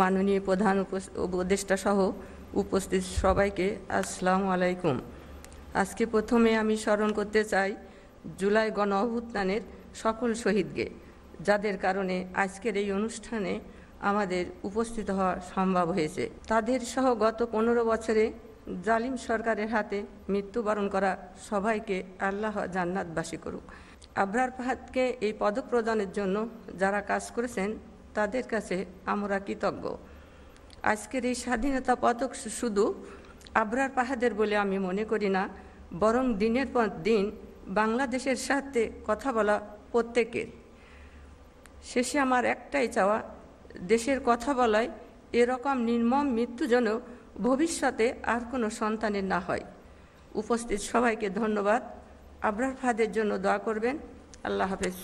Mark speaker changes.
Speaker 1: মাননীয় প্রধান উপদেষ্টা সহ উপস্থিত সবাইকে আসসালামু আলাইকুম। আজকে প্রথমে আমি স্মরণ করতে চাই জুলাই গণ অভ্যুত্থানের সকল শহীদকে, যাদের কারণে আজকের এই অনুষ্ঠানে আমাদের উপস্থিত হওয়া সম্ভব হয়েছে। তাদের সহ গত 15 বছরে জালিম সরকারের হাতে মৃত্যুবরণ করা সবাইকে আল্লাহ জান্নাতবাসী করুক। আবরার ফাহাদকে এই পদক প্রদানের জন্য যারা কাজ করেছেন তাদের কাছে আমরা কৃতজ্ঞ। আজকের এই স্বাধীনতা পদক শুধু আবরার ফাহাদের বলে আমি মনে করি না, বরং দিনের পর দিন বাংলাদেশের সাথে কথা বলা প্রত্যেকের। শেষে আমার একটাই চাওয়া, দেশের কথা বলায় এরকম নির্মম মৃত্যু যেন ভবিষ্যতে আর কোনো সন্তানের না হয়। উপস্থিত সবাইকে ধন্যবাদ। আবরার ফাহাদের জন্য দোয়া করবেন। আল্লাহ হাফেজ।